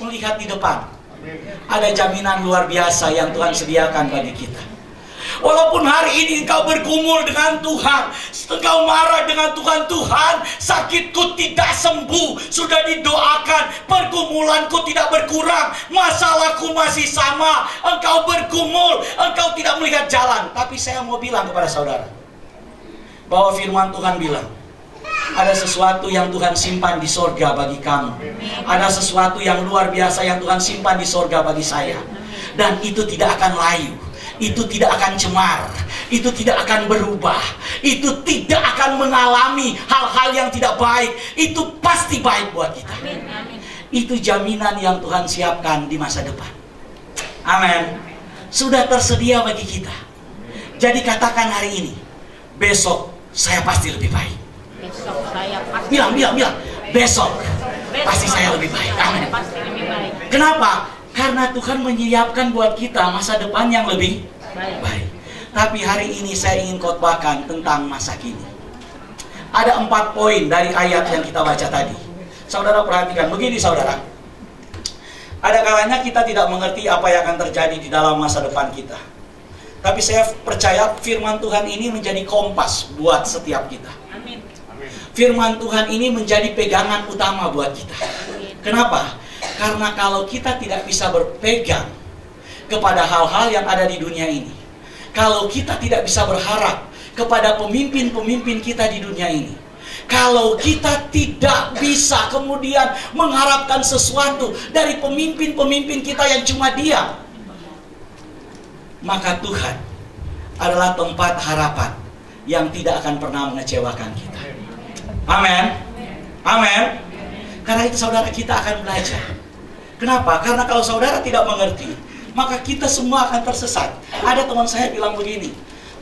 melihat di depan. Ada jaminan luar biasa yang Tuhan sediakan bagi kita. Walaupun hari ini engkau bergumul dengan Tuhan, engkau marah dengan Tuhan, Tuhan, sakitku tidak sembuh, sudah didoakan, pergumulanku tidak berkurang, masalahku masih sama, engkau bergumul, engkau tidak melihat jalan. Tapi saya mau bilang kepada saudara, bahwa firman Tuhan bilang, ada sesuatu yang Tuhan simpan di sorga bagi kamu. Ada sesuatu yang luar biasa yang Tuhan simpan di sorga bagi saya. Dan itu tidak akan layu, itu tidak akan cemar, itu tidak akan berubah, itu tidak akan mengalami hal-hal yang tidak baik. Itu pasti baik buat kita. Itu jaminan yang Tuhan siapkan di masa depan. Amin. Sudah tersedia bagi kita. Jadi katakan hari ini, besok saya pasti lebih baik. Besok saya pasti Bilang, besok pasti saya lebih baik. Amin. Kenapa? Karena Tuhan menyiapkan buat kita masa depan yang lebih baik. Tapi hari ini saya ingin khotbahkan tentang masa kini. Ada 4 poin dari ayat yang kita baca tadi. Saudara perhatikan, begini saudara. Ada kalanya kita tidak mengerti apa yang akan terjadi di dalam masa depan kita. Tapi saya percaya firman Tuhan ini menjadi kompas buat setiap kita. Amin. Firman Tuhan ini menjadi pegangan utama buat kita. Kenapa? Karena kalau kita tidak bisa berpegang kepada hal-hal yang ada di dunia ini, kalau kita tidak bisa berharap kepada pemimpin-pemimpin kita di dunia ini, kalau kita tidak bisa kemudian mengharapkan sesuatu dari pemimpin-pemimpin kita yang cuma diam, maka Tuhan adalah tempat harapan yang tidak akan pernah mengecewakan kita. Amin. Amin. Karena itu saudara, kita akan belajar. Kenapa? Karena kalau saudara tidak mengerti, maka kita semua akan tersesat. Ada teman saya bilang begini,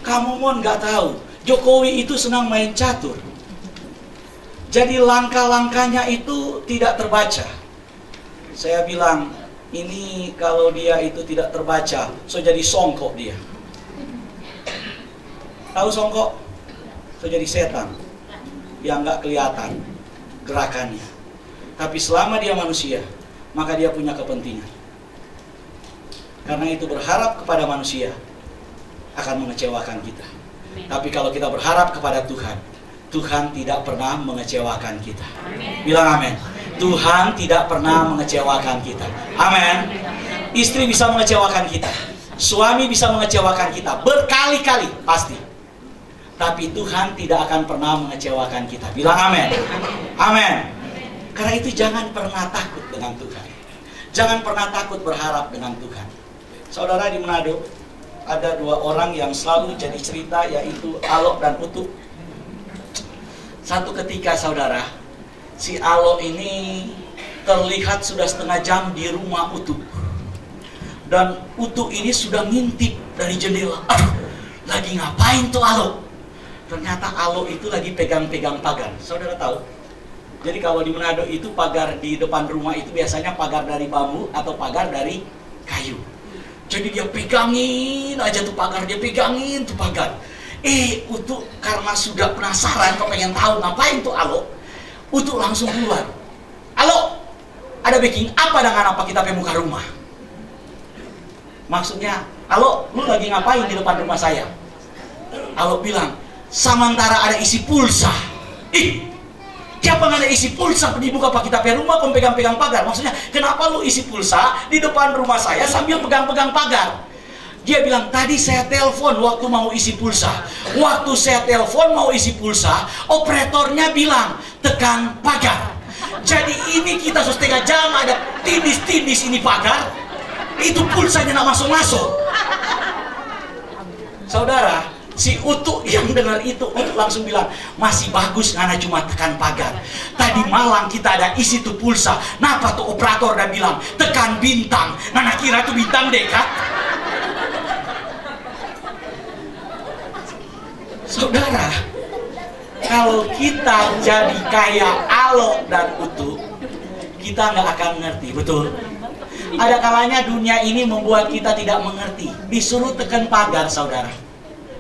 kamu mon nggak tahu, Jokowi itu senang main catur. Jadi langkah-langkahnya itu tidak terbaca. Saya bilang, ini kalau dia itu tidak terbaca, so jadi songkok dia. Tahu songkok? So jadi setan yang nggak kelihatan gerakannya. Tapi selama dia manusia, maka dia punya kepentingan. Karena itu berharap kepada manusia akan mengecewakan kita. Tapi kalau kita berharap kepada Tuhan, Tuhan tidak pernah mengecewakan kita. Bilang amin. Tuhan tidak pernah mengecewakan kita. Amin. Istri bisa mengecewakan kita, suami bisa mengecewakan kita berkali-kali pasti. Tapi Tuhan tidak akan pernah mengecewakan kita. Bilang amin. Amin. Karena itu jangan pernah takut dengan Tuhan. Jangan pernah takut berharap dengan Tuhan. Saudara, di Manado ada 2 orang yang selalu jadi cerita, yaitu Alok dan Utuk. Satu ketika saudara, si Alok ini terlihat sudah setengah jam di rumah Utuk. Dan Utuk ini sudah ngintip dari jendela. Aduh, lagi ngapain tuh Alok? Ternyata Alok itu lagi pegang-pegang pagar. Saudara tahu? Jadi kalau di Manado itu pagar di depan rumah itu biasanya pagar dari bambu atau pagar dari kayu. Jadi dia pegangin aja tuh pagar, dia pegangin tuh pagar. Utuk karena sudah penasaran, kok pengen tahu ngapain tuh Alok, Utuk langsung keluar. Alok, ada baking apa dengan apa kita pemuka rumah? Maksudnya, Alok, lu lagi ngapain di depan rumah saya? Alok bilang, sementara ada isi pulsa. Siapa nggak ada isi pulsa di muka pak kita rumah, kau pegang-pegang pagar? Maksudnya, kenapa lu isi pulsa di depan rumah saya sambil pegang-pegang pagar? Dia bilang, tadi saya telepon waktu mau isi pulsa. Waktu saya telepon mau isi pulsa, operatornya bilang, tekan pagar. Jadi ini kita setengah jam ada tindis-tindis ini pagar, itu pulsanya nggak masuk-masuk. Saudara, si Utuk yang dengar itu, Utuk langsung bilang, masih bagus ngana cuma tekan pagar. Tadi malam kita ada isi tuh pulsa. Napa tuh operator udah bilang, tekan bintang. Ngana kira tuh bintang dekat. Saudara, kalau kita jadi kayak Alok dan Utuk, kita nggak akan ngerti, betul? Ada kalanya dunia ini membuat kita tidak mengerti. Disuruh tekan pagar, saudara.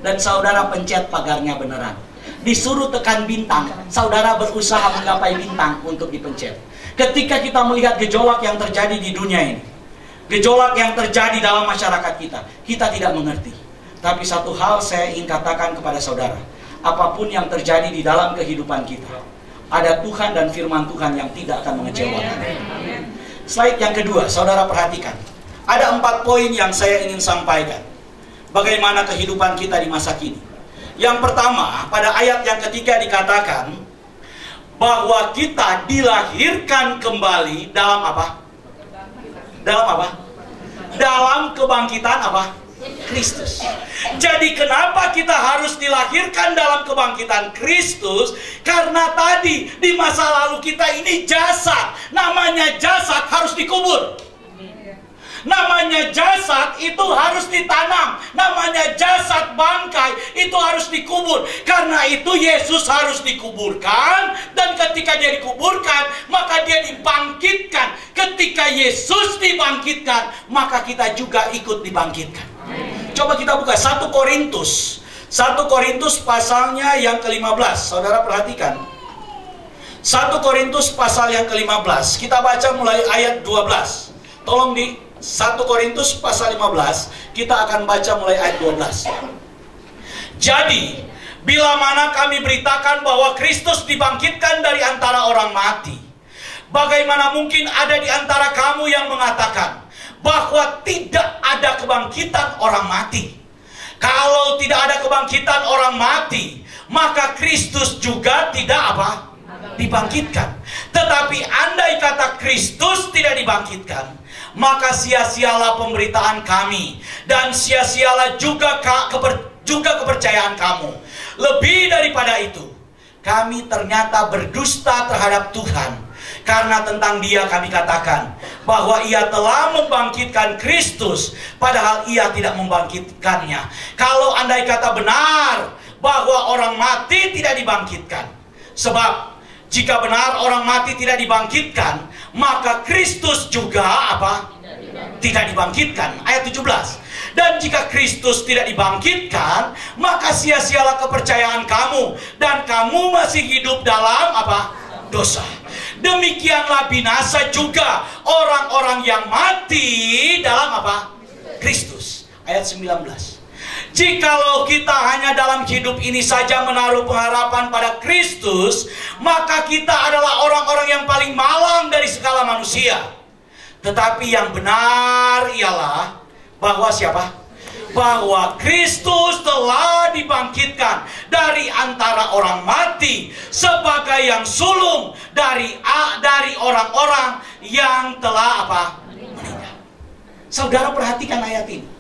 Dan saudara pencet pagarnya beneran. Disuruh tekan bintang, saudara berusaha menggapai bintang untuk dipencet. Ketika kita melihat gejolak yang terjadi di dunia ini, gejolak yang terjadi dalam masyarakat kita, kita tidak mengerti. Tapi satu hal saya ingin katakan kepada saudara, apapun yang terjadi di dalam kehidupan kita, ada Tuhan dan firman Tuhan yang tidak akan mengecewakan. Slide yang kedua, saudara perhatikan. Ada 4 poin yang saya ingin sampaikan. Bagaimana kehidupan kita di masa kini. Yang pertama, pada ayat yang ketiga dikatakan bahwa kita dilahirkan kembali dalam apa? Dalam apa? Dalam kebangkitan apa? Kristus. Jadi kenapa kita harus dilahirkan dalam kebangkitan Kristus? Karena tadi di masa lalu kita ini jasad. Namanya jasad harus dikubur. Namanya jasad itu harus ditanam. Namanya jasad bangkai itu harus dikubur. Karena itu Yesus harus dikuburkan. Dan ketika dia dikuburkan, maka dia dibangkitkan. Ketika Yesus dibangkitkan, maka kita juga ikut dibangkitkan. Coba kita buka 1 Korintus. 1 Korintus pasalnya yang ke-15. Saudara perhatikan. 1 Korintus pasal yang ke-15. Kita baca mulai ayat 12. Tolong di 1 Korintus pasal 15, kita akan baca mulai ayat 12. Jadi, bila mana kami beritakan bahwa Kristus dibangkitkan dari antara orang mati, bagaimana mungkin ada di antara kamu yang mengatakan bahwa tidak ada kebangkitan orang mati? Kalau tidak ada kebangkitan orang mati, maka Kristus juga tidak apa? Dibangkitkan. Tetapi andai kata Kristus tidak dibangkitkan, maka sia-sialah pemberitaan kami, dan sia-sialah juga kepercayaan kamu. Lebih daripada itu, kami ternyata berdusta terhadap Tuhan, karena tentang Dia kami katakan bahwa Ia telah membangkitkan Kristus, padahal Ia tidak membangkitkannya. Kalau andai kata benar bahwa orang mati tidak dibangkitkan, sebab jika benar orang mati tidak dibangkitkan, maka Kristus juga apa? Tidak dibangkitkan. Ayat 17. Dan jika Kristus tidak dibangkitkan, maka sia-sialah kepercayaan kamu, dan kamu masih hidup dalam apa? Dosa. Demikianlah binasa juga orang-orang yang mati dalam apa? Kristus. Ayat 19. Jikalau kita hanya dalam hidup ini saja menaruh pengharapan pada Kristus, maka kita adalah orang-orang yang paling malang dari segala manusia. Tetapi yang benar ialah bahwa siapa? Bahwa Kristus telah dibangkitkan dari antara orang mati sebagai yang sulung dari orang-orang yang telah apa? Meninggal. Saudara perhatikan ayat ini.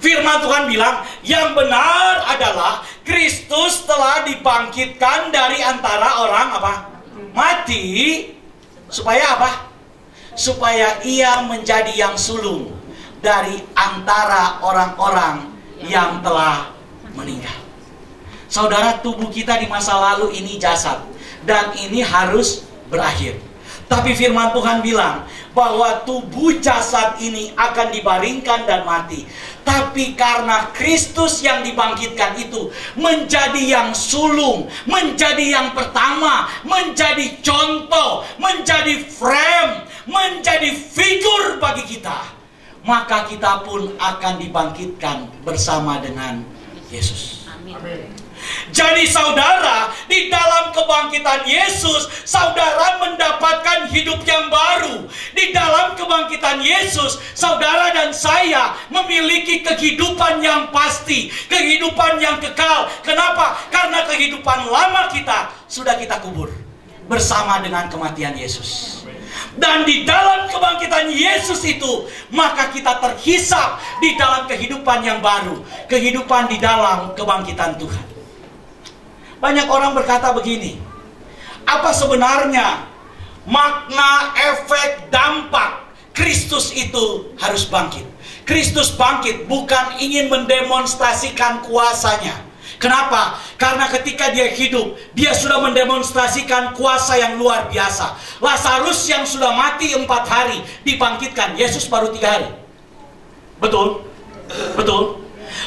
Firman Tuhan bilang, yang benar adalah Kristus telah dibangkitkan dari antara orang apa? Mati. Supaya apa? Supaya Ia menjadi yang sulung dari antara orang-orang yang telah meninggal. Saudara, tubuh kita di masa lalu ini jasad, dan ini harus berakhir. Tapi firman Tuhan bilang bahwa tubuh jasad ini akan dibaringkan dan mati. Tapi karena Kristus yang dibangkitkan itu menjadi yang sulung, menjadi yang pertama, menjadi contoh, menjadi frame, menjadi figur bagi kita, maka kita pun akan dibangkitkan bersama dengan Yesus. Amin. Jadi saudara, di dalam kebangkitan Yesus, saudara mendapatkan hidup yang baru. Di dalam kebangkitan Yesus, saudara dan saya memiliki kehidupan yang pasti, kehidupan yang kekal. Kenapa? Karena kehidupan lama kita sudah kita kubur bersama dengan kematian Yesus. Dan di dalam kebangkitan Yesus itu, maka kita terhisap di dalam kehidupan yang baru, kehidupan di dalam kebangkitan Tuhan. Banyak orang berkata begini, apa sebenarnya makna, efek, dampak Kristus itu harus bangkit? Kristus bangkit bukan ingin mendemonstrasikan kuasanya. Kenapa? Karena ketika dia hidup, dia sudah mendemonstrasikan kuasa yang luar biasa. Lazarus yang sudah mati 4 hari dibangkitkan, Yesus baru 3 hari. Betul? Betul?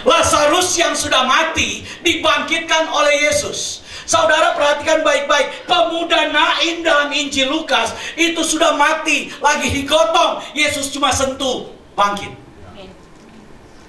Lazarus yang sudah mati dibangkitkan oleh Yesus. Saudara perhatikan baik-baik, pemuda Nain dalam Injil Lukas itu sudah mati, lagi digotong, Yesus cuma sentuh, bangkit.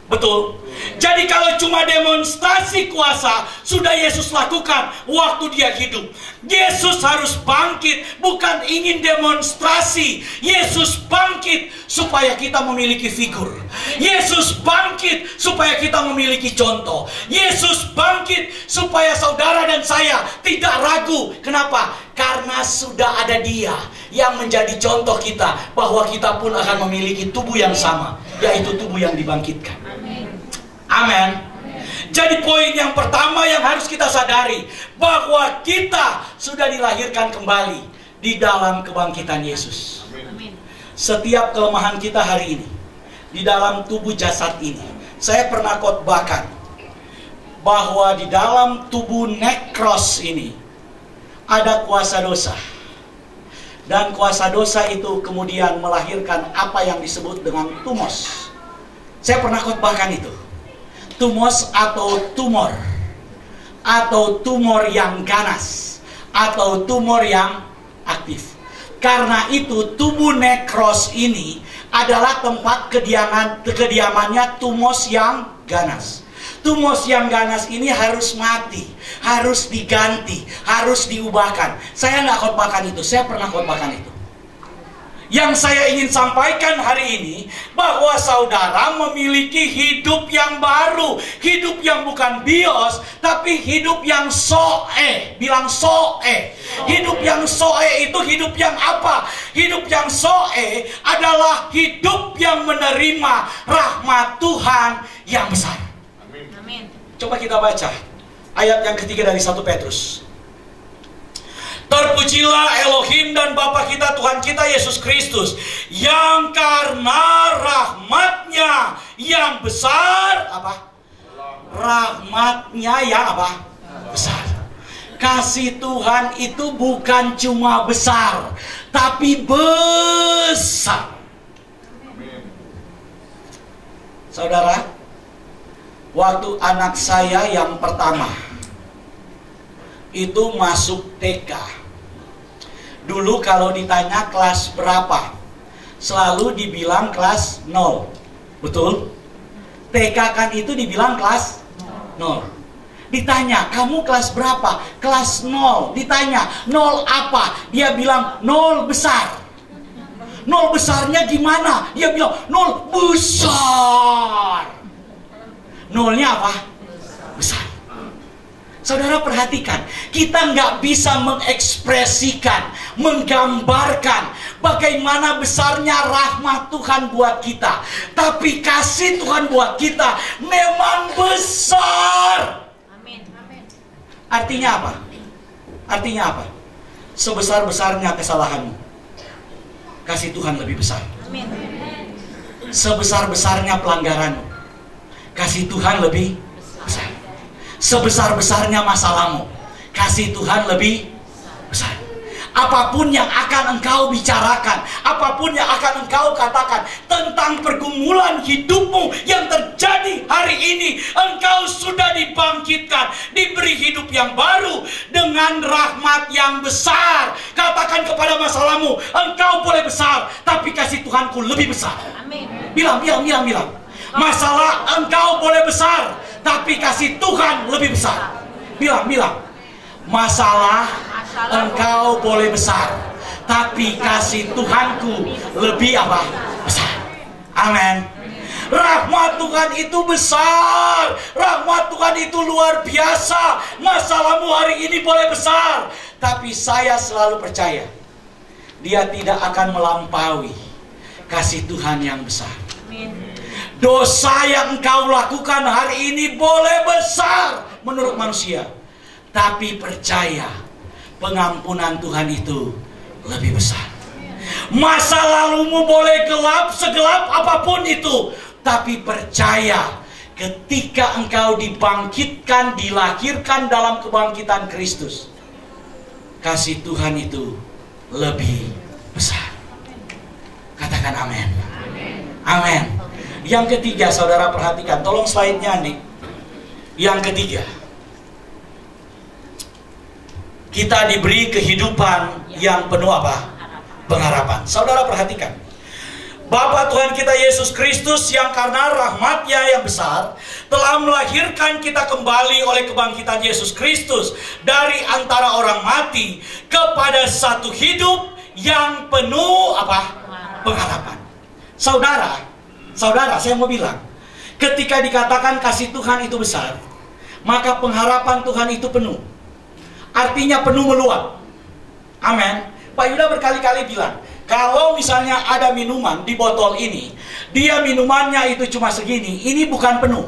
Betul. Jadi kalau cuma demonstrasi kuasa sudah Yesus lakukan waktu dia hidup. Yesus harus bangkit, bukan ingin demonstrasi. Yesus bangkit supaya kita memiliki figur. Yesus bangkit supaya kita memiliki contoh. Yesus bangkit supaya saudara dan saya tidak ragu. Kenapa? Karena sudah ada Dia yang menjadi contoh kita, bahwa kita pun akan memiliki tubuh yang sama, yaitu tubuh yang dibangkitkan. Amin. Jadi poin yang pertama yang harus kita sadari, bahwa kita sudah dilahirkan kembali di dalam kebangkitan Yesus. Setiap kelemahan kita hari ini di dalam tubuh jasad ini, saya pernah khotbahkan bahwa di dalam tubuh nekros ini ada kuasa dosa. Dan kuasa dosa itu kemudian melahirkan apa yang disebut dengan tumos. Saya pernah khotbahkan itu. Tumos atau tumor, atau tumor yang ganas, atau tumor yang aktif. Karena itu tubuh nekros ini adalah tempat kediamannya tumos yang ganas. Tumos yang ganas ini harus mati, harus diganti, harus diubahkan. Saya nggak khotbahkan itu, saya pernah khotbahkan itu. Yang saya ingin sampaikan hari ini, bahwa saudara memiliki hidup yang baru. Hidup yang bukan bios, tapi hidup yang soe. Bilang soe. Hidup yang soe itu hidup yang apa? Hidup yang soe adalah hidup yang menerima rahmat Tuhan yang besar. Amin. Coba kita baca ayat yang ketiga dari 1 Petrus. Terpujilah Elohim dan Bapa kita, Tuhan kita Yesus Kristus, yang karena rahmatnya yang besar, apa? Rahmatnya yang apa? Besar. Kasih Tuhan itu bukan cuma besar, tapi besar. Saudara, waktu anak saya yang pertama itu masuk TK, dulu kalau ditanya kelas berapa, selalu dibilang kelas 0. Betul? TK kan itu dibilang kelas 0. Ditanya, kamu kelas berapa? Kelas 0. Ditanya, 0 apa? Dia bilang 0 besar. 0 besarnya gimana? Dia bilang 0 besar. 0-nya apa? Besar. Saudara perhatikan, kita nggak bisa mengekspresikan, menggambarkan bagaimana besarnya rahmat Tuhan buat kita. Tapi kasih Tuhan buat kita memang besar. Amin. Artinya apa? Artinya apa? Sebesar-besarnya kesalahanmu, kasih Tuhan lebih besar. Amin. Sebesar-besarnya pelanggaranmu, kasih Tuhan lebih besar. Sebesar-besarnya masalahmu, kasih Tuhan lebih besar. Apapun yang akan engkau bicarakan, apapun yang akan engkau katakan tentang pergumulan hidupmu yang terjadi hari ini, engkau sudah dibangkitkan, diberi hidup yang baru dengan rahmat yang besar. Katakan kepada masalahmu, engkau boleh besar, tapi kasih Tuhanku lebih besar. Amin. Bilang. Masalah engkau boleh besar, tapi kasih Tuhan lebih besar. Bilang. Masalah engkau boleh besar, tapi kasih Tuhanku lebih apa? Besar. Amin. Rahmat Tuhan itu besar. Rahmat Tuhan itu luar biasa. Masalahmu hari ini boleh besar, tapi saya selalu percaya Dia tidak akan melampaui kasih Tuhan yang besar. Dosa yang engkau lakukan hari ini boleh besar menurut manusia, tapi percaya pengampunan Tuhan itu lebih besar. Masa lalumu boleh gelap, segelap apapun itu, tapi percaya ketika engkau dibangkitkan, dilahirkan dalam kebangkitan Kristus, kasih Tuhan itu lebih besar. Katakan amin. Amin. Yang ketiga, saudara perhatikan, tolong slide-nya nih. Yang ketiga, Kita diberi kehidupan yang penuh apa? Pengharapan. Saudara perhatikan, Bapa Tuhan kita Yesus Kristus yang karena rahmat-Nya yang besar telah melahirkan kita kembali oleh kebangkitan Yesus Kristus dari antara orang mati kepada satu hidup yang penuh apa? Pengharapan. Saudara, saya mau bilang, ketika dikatakan kasih Tuhan itu besar, maka pengharapan Tuhan itu penuh. Artinya penuh meluap. Amin. Pak Yuda berkali-kali bilang, kalau misalnya ada minuman di botol ini, dia minumannya itu cuma segini, ini bukan penuh.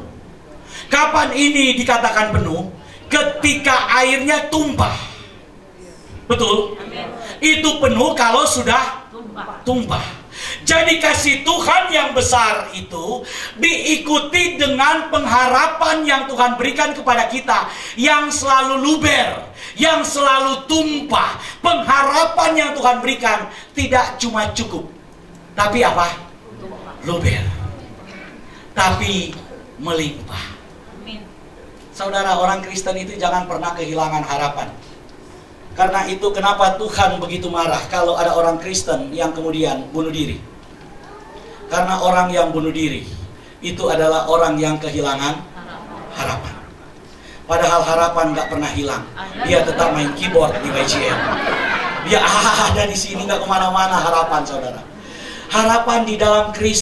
Kapan ini dikatakan penuh? Ketika airnya tumpah. Betul? Amen. Itu penuh kalau sudah tumpah. Jadi kasih Tuhan yang besar itu diikuti dengan pengharapan yang Tuhan berikan kepada kita, yang selalu luber, yang selalu tumpah. Pengharapan yang Tuhan berikan tidak cuma cukup, tapi apa? Luber, tapi melimpah. Saudara, orang Kristen itu jangan pernah kehilangan harapan. Karena itu kenapa Tuhan begitu marah kalau ada orang Kristen yang kemudian bunuh diri. Karena orang yang bunuh diri itu adalah orang yang kehilangan harapan. Padahal harapan nggak pernah hilang. Dia tetap main keyboard di YGM. Dia ada di sini, nggak kemana-mana harapan, saudara. Harapan di dalam Kristus